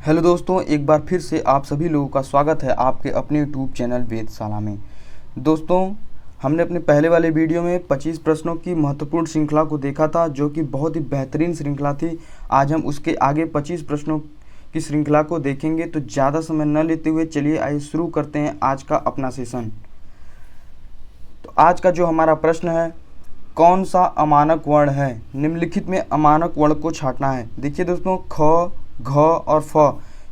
Hello दोस्तों, एक बार फिर से आप सभी लोगों का स्वागत है आपके अपने यूट्यूब चैनल वेदशाला में। दोस्तों, हमने अपने पहले वाले वीडियो में 25 प्रश्नों की महत्वपूर्ण श्रृंखला को देखा था, जो कि बहुत ही बेहतरीन श्रृंखला थी। आज हम उसके आगे 25 प्रश्नों की श्रृंखला को देखेंगे। तो ज़्यादा समय न लेते हुए चलिए आइए शुरू करते हैं आज का अपना सेशन। तो आज का जो हमारा प्रश्न है, कौन सा अमानक वर्ण है? निम्नलिखित में अमानक वर्ण को छांटना है। देखिए दोस्तों, ख, घ और फ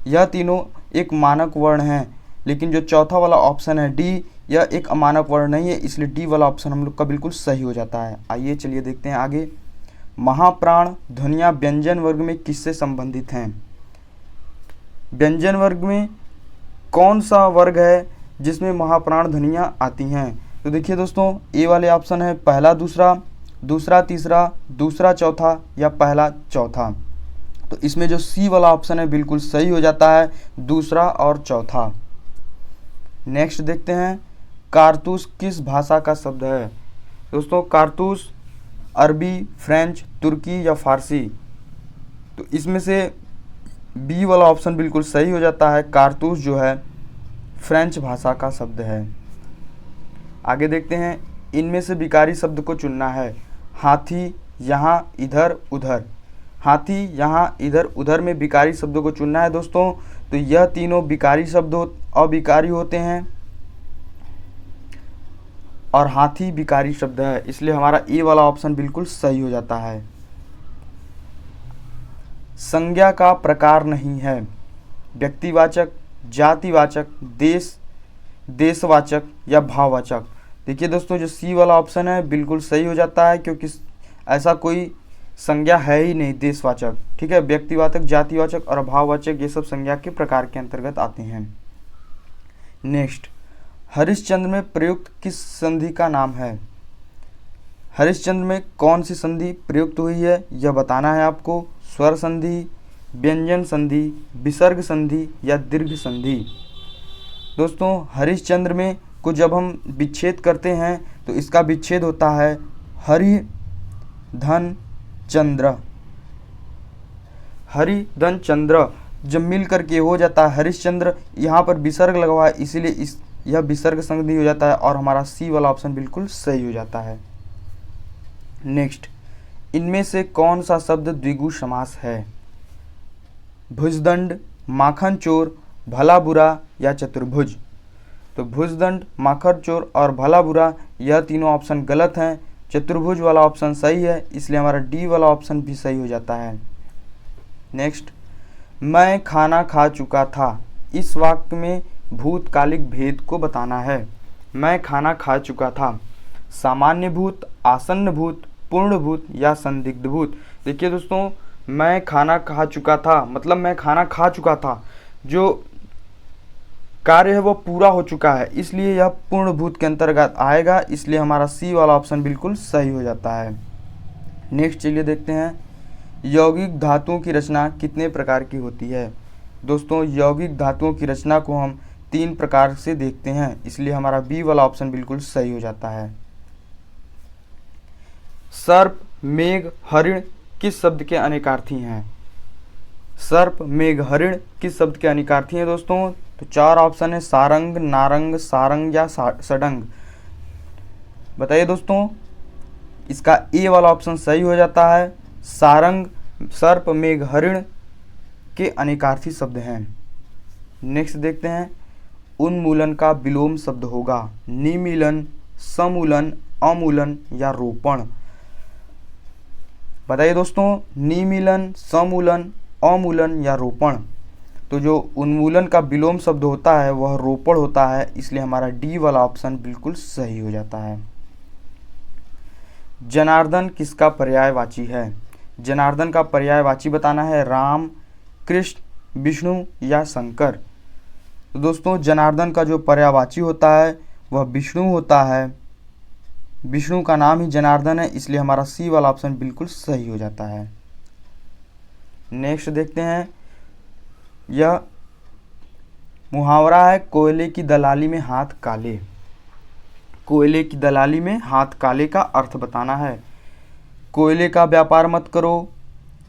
यह तीनों एक मानक वर्ण हैं, लेकिन जो चौथा वाला ऑप्शन है डी, यह एक अमानक वर्ण नहीं है, इसलिए डी वाला ऑप्शन हम लोग का बिल्कुल सही हो जाता है। आइए चलिए देखते हैं आगे। महाप्राण ध्वनियाँ व्यंजन वर्ग में किससे संबंधित हैं? व्यंजन वर्ग में कौन सा वर्ग है जिसमें महाप्राण ध्वनियाँ आती हैं? तो देखिए दोस्तों, ए वाले ऑप्शन है पहला दूसरा, दूसरा तीसरा, दूसरा चौथा या पहला चौथा। तो इसमें जो सी वाला ऑप्शन है बिल्कुल सही हो जाता है, दूसरा और चौथा। नेक्स्ट देखते हैं, कारतूस किस भाषा का शब्द है? दोस्तों, कारतूस अरबी, फ्रेंच, तुर्की या फारसी? तो इसमें से बी वाला ऑप्शन बिल्कुल सही हो जाता है। कारतूस जो है फ्रेंच भाषा का शब्द है। आगे देखते हैं, इनमें से विकारी शब्द को चुनना है। हाथी, यहाँ, इधर, उधर। हाथी, यहाँ, इधर, उधर में विकारी शब्दों को चुनना है दोस्तों। तो यह तीनों विकारी शब्द अविकारी होते हैं और हाथी विकारी शब्द है, इसलिए हमारा ए वाला ऑप्शन बिल्कुल सही हो जाता है। संज्ञा का प्रकार नहीं है। व्यक्तिवाचक, जातिवाचक, देशवाचक या भाववाचक? देखिए दोस्तों, जो सी वाला ऑप्शन है बिल्कुल सही हो जाता है, क्योंकि ऐसा कोई संज्ञा है ही नहीं देशवाचक। ठीक है, व्यक्तिवाचक, जातिवाचक और भाववाचक ये सब संज्ञा के प्रकार के अंतर्गत आते हैं। नेक्स्ट, हरिश्चंद्र में प्रयुक्त किस संधि का नाम है? हरिश्चंद्र में कौन सी संधि प्रयुक्त हुई है यह बताना है आपको। स्वर संधि, व्यंजन संधि, विसर्ग संधि या दीर्घ संधि? दोस्तों, हरिश्चंद्र में को जब हम विच्छेद करते हैं तो इसका विच्छेद होता है हरि धन चंद्र। हरि धन चंद्र जब मिल करके हो जाता है हरिश्चंद्र, यहाँ पर विसर्ग लगा हुआ है, इसीलिए यह विसर्ग संधि हो जाता है और हमारा सी वाला ऑप्शन बिल्कुल सही हो जाता है। नेक्स्ट, इनमें से कौन सा शब्द द्विगु समास है? भुजदंड, माखन चोर, भला बुरा या चतुर्भुज? तो भुजदंड, माखन चोर और भला बुरा यह तीनों ऑप्शन गलत हैं। चतुर्भुज वाला ऑप्शन सही है, इसलिए हमारा डी वाला ऑप्शन भी सही हो जाता है। नेक्स्ट, मैं खाना खा चुका था, इस वाक्य में भूतकालिक भेद को बताना है। मैं खाना खा चुका था, सामान्य भूत, आसन्न भूत, पूर्ण भूत या संदिग्ध भूत? देखिए दोस्तों, मैं खाना खा चुका था मतलब मैं खाना खा चुका था, जो कार्य है वो पूरा हो चुका है, इसलिए यह पूर्ण भूत के अंतर्गत आएगा, इसलिए हमारा सी वाला ऑप्शन बिल्कुल सही हो जाता है। नेक्स्ट चलिए देखते हैं, यौगिक धातुओं की रचना कितने प्रकार की होती है? दोस्तों, यौगिक धातुओं की रचना को हम 3 प्रकार से देखते हैं, इसलिए हमारा बी वाला ऑप्शन बिल्कुल सही हो जाता है। सर्प, मेघ, हरिण किस शब्द के अनेकार्थी हैं? सर्प, मेघ, हरिण किस शब्द के अनेकार्थी हैं दोस्तों? तो 4 ऑप्शन है, सारंग, नारंग, सारंग या सडंग? बताइए दोस्तों, इसका ए वाला ऑप्शन सही हो जाता है। सारंग सर्प, मेघ, हरिण के अनेकार्थी शब्द हैं। नेक्स्ट देखते हैं, उन्मूलन का विलोम शब्द होगा निमीलन, समूलन, अमूलन या रोपण? बताइए दोस्तों, निमीलन, समूलन, अमूलन या रोपण? तो जो उन्मूलन का विलोम शब्द होता है वह रोपण होता है, इसलिए हमारा डी वाला ऑप्शन बिल्कुल सही हो जाता है। जनार्दन किसका पर्यायवाची है? जनार्दन का पर्यायवाची बताना है। राम, कृष्ण, विष्णु या शंकर? तो दोस्तों, जनार्दन का जो पर्यायवाची होता है वह विष्णु होता है। विष्णु का नाम ही जनार्दन है, इसलिए हमारा सी वाला ऑप्शन बिल्कुल सही हो जाता है। नेक्स्ट देखते हैं, यह मुहावरा है, कोयले की दलाली में हाथ काले। कोयले की दलाली में हाथ काले का अर्थ बताना है। कोयले का व्यापार मत करो,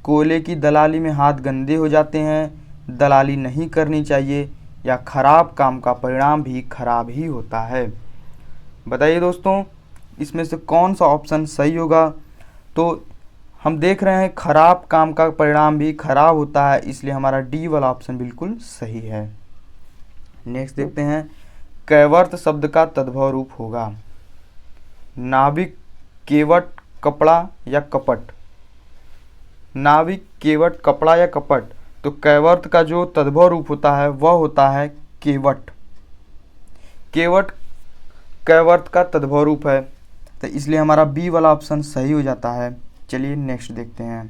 कोयले की दलाली में हाथ गंदे हो जाते हैं, दलाली नहीं करनी चाहिए या खराब काम का परिणाम भी खराब ही होता है। बताइए दोस्तों, इसमें से कौन सा ऑप्शन सही होगा? तो हम देख रहे हैं खराब काम का परिणाम भी खराब होता है, इसलिए हमारा डी वाला ऑप्शन बिल्कुल सही है। नेक्स्ट देखते हैं, कैवर्त शब्द का तद्भव रूप होगा नाविक, केवट, कपड़ा या कपट। नाविक, केवट, कपड़ा या कपट। तो कैवर्त का जो तद्भव रूप होता है वह होता है केवट। केवट कैवर्त का तद्भव रूप है, तो इसलिए हमारा बी वाला ऑप्शन सही हो जाता है। चलिए नेक्स्ट देखते हैं,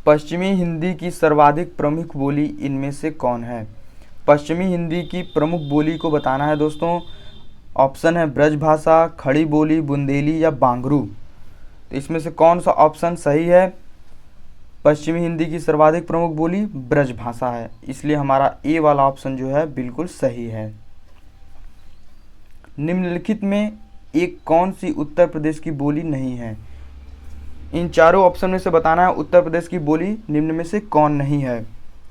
पश्चिमी हिंदी की सर्वाधिक प्रमुख बोली इनमें से कौन है? पश्चिमी हिंदी की प्रमुख बोली को बताना है दोस्तों। ऑप्शन है ब्रजभाषा, खड़ी बोली, बुंदेली या बांगरू। तो इसमें से कौन सा ऑप्शन सही है? पश्चिमी हिंदी की सर्वाधिक प्रमुख बोली ब्रजभाषा है, इसलिए हमारा ए वाला ऑप्शन जो है बिल्कुल सही है। निम्नलिखित में एक कौन सी उत्तर प्रदेश की बोली नहीं है? इन चारों ऑप्शन में से बताना है उत्तर प्रदेश की बोली निम्न में से कौन नहीं है।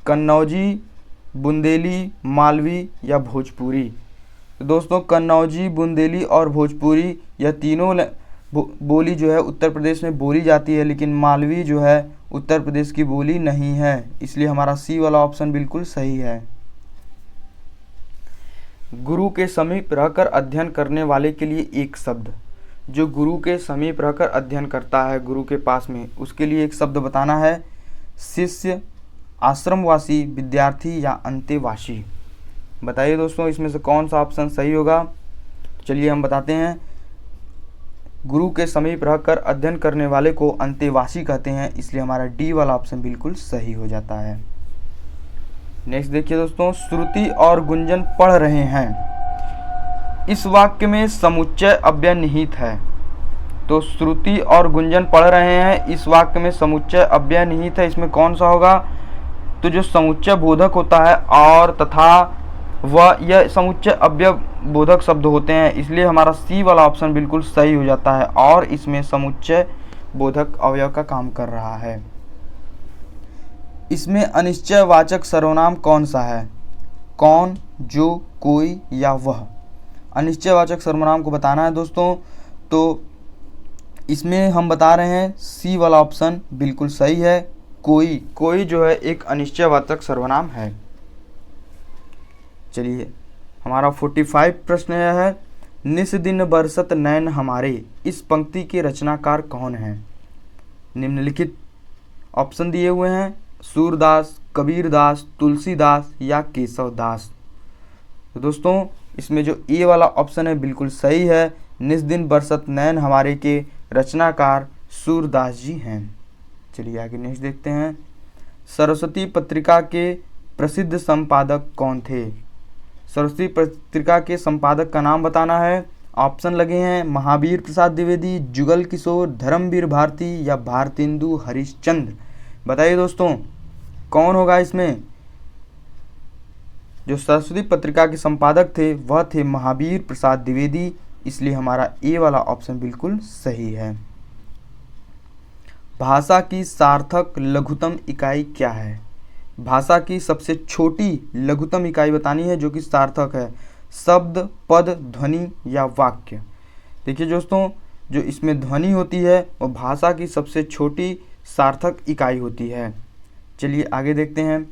कन्नौजी, बुंदेली, मालवी या भोजपुरी। तो दोस्तों कन्नौजी, बुंदेली और भोजपुरी यह तीनों बोली जो है उत्तर प्रदेश में बोली जाती है, लेकिन मालवी जो है उत्तर प्रदेश की बोली नहीं है, इसलिए हमारा सी वाला ऑप्शन बिल्कुल सही है। गुरु के समीप रहकर अध्ययन करने वाले के लिए एक शब्द। जो गुरु के समीप रहकर अध्ययन करता है, गुरु के पास में, उसके लिए एक शब्द बताना है। शिष्य, आश्रमवासी, विद्यार्थी या अंतेवासी। बताइए दोस्तों, इसमें से कौन सा ऑप्शन सही होगा? चलिए हम बताते हैं। गुरु के समीप रहकर अध्ययन करने वाले को अंतेवासी कहते हैं, इसलिए हमारा डी वाला ऑप्शन बिल्कुल सही हो जाता है। नेक्स्ट देखिए दोस्तों, श्रुति और गुंजन पढ़ रहे हैं, इस वाक्य में समुच्चय अव्यय निहित है। तो श्रुति और गुंजन पढ़ रहे हैं, इस वाक्य में समुच्चय अव्यय निहित है, इसमें कौन सा होगा? तो जो समुच्चय बोधक होता है और तथा वह, यह समुच्चय अव्यय बोधक शब्द होते हैं, इसलिए हमारा सी वाला ऑप्शन बिल्कुल सही हो जाता है और इसमें समुच्चय बोधक अवयव का काम कर रहा है। इसमें अनिश्चयवाचक सर्वनाम कौन सा है? कौन, जो, कोई या वह। अनिश्चयवाचक सर्वनाम को बताना है दोस्तों, तो इसमें हम बता रहे हैं सी वाला ऑप्शन बिल्कुल सही है। कोई, कोई जो है एक अनिश्चयवाचक सर्वनाम है। चलिए हमारा 45 प्रश्न है, निस दिन बरसत नैन हमारे, इस पंक्ति के रचनाकार कौन है? निम्नलिखित ऑप्शन दिए हुए हैं, सूरदास, कबीरदास, तुलसीदास या केशवदास। तो दोस्तों इसमें जो ए वाला ऑप्शन है बिल्कुल सही है। निस दिन बरसत नैन हमारे के रचनाकार सूरदास जी हैं। चलिए आगे नेक्स्ट देखते हैं, सरस्वती पत्रिका के प्रसिद्ध संपादक कौन थे? सरस्वती पत्रिका के संपादक का नाम बताना है। ऑप्शन लगे हैं महावीर प्रसाद द्विवेदी, जुगल किशोर, धर्मवीर भारती या भारतेंदु हरिश्चंद्र। बताइए दोस्तों कौन होगा इसमें? जो सरस्वती पत्रिका के संपादक थे वह थे महावीर प्रसाद द्विवेदी, इसलिए हमारा ए वाला ऑप्शन बिल्कुल सही है। भाषा की सार्थक लघुत्तम इकाई क्या है? भाषा की सबसे छोटी लघुत्तम इकाई बतानी है जो कि सार्थक है। शब्द, पद, ध्वनि या वाक्य। देखिए दोस्तों, जो इसमें ध्वनि होती है वो भाषा की सबसे छोटी सार्थक इकाई होती है। चलिए आगे देखते हैं,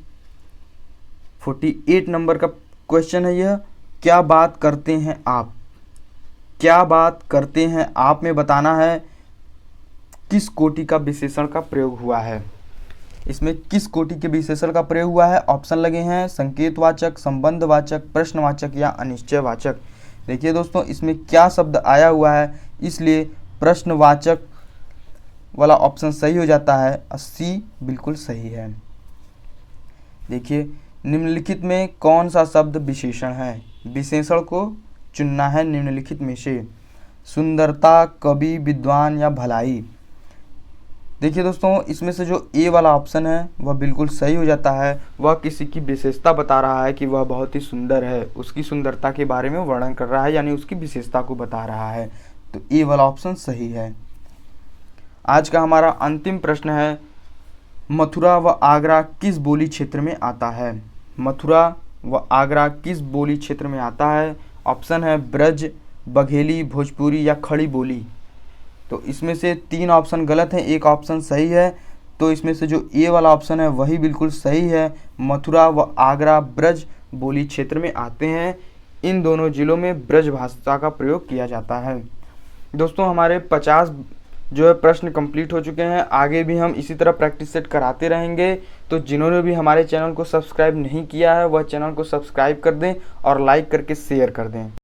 48 नंबर का क्वेश्चन है यह, क्या बात करते हैं आप? क्या बात करते हैं आप में बताना है किस कोटि का विशेषण का प्रयोग हुआ है। इसमें किस कोटि के विशेषण का प्रयोग हुआ है? ऑप्शन लगे हैं संकेतवाचक, संबंधवाचक, प्रश्नवाचक या अनिश्चयवाचक। देखिए दोस्तों, इसमें क्या शब्द आया हुआ है, इसलिए प्रश्नवाचक वाला ऑप्शन सही हो जाता है। सी बिल्कुल सही है। देखिए निम्नलिखित में कौन सा शब्द विशेषण है? विशेषण को चुनना है निम्नलिखित में से। सुंदरता, कवि, विद्वान या भलाई। देखिए दोस्तों, इसमें से जो ए वाला ऑप्शन है वह बिल्कुल सही हो जाता है। वह किसी की विशेषता बता रहा है कि वह बहुत ही सुंदर है, उसकी सुंदरता के बारे में वर्णन कर रहा है, यानी उसकी विशेषता को बता रहा है, तो ए वाला ऑप्शन सही है। आज का हमारा अंतिम प्रश्न है, मथुरा व आगरा किस बोली क्षेत्र में आता है? मथुरा व आगरा किस बोली क्षेत्र में आता है? ऑप्शन है ब्रज, बघेली, भोजपुरी या खड़ी बोली। तो इसमें से 3 ऑप्शन गलत हैं, एक ऑप्शन सही है। तो इसमें से जो ए वाला ऑप्शन है वही बिल्कुल सही है। मथुरा व आगरा ब्रज बोली क्षेत्र में आते हैं। इन दोनों जिलों में ब्रज भाषा का प्रयोग किया जाता है। दोस्तों हमारे 50 जो है प्रश्न कंप्लीट हो चुके हैं। आगे भी हम इसी तरह प्रैक्टिस सेट कराते रहेंगे। तो जिन्होंने भी हमारे चैनल को सब्सक्राइब नहीं किया है वह चैनल को सब्सक्राइब कर दें और लाइक करके शेयर कर दें।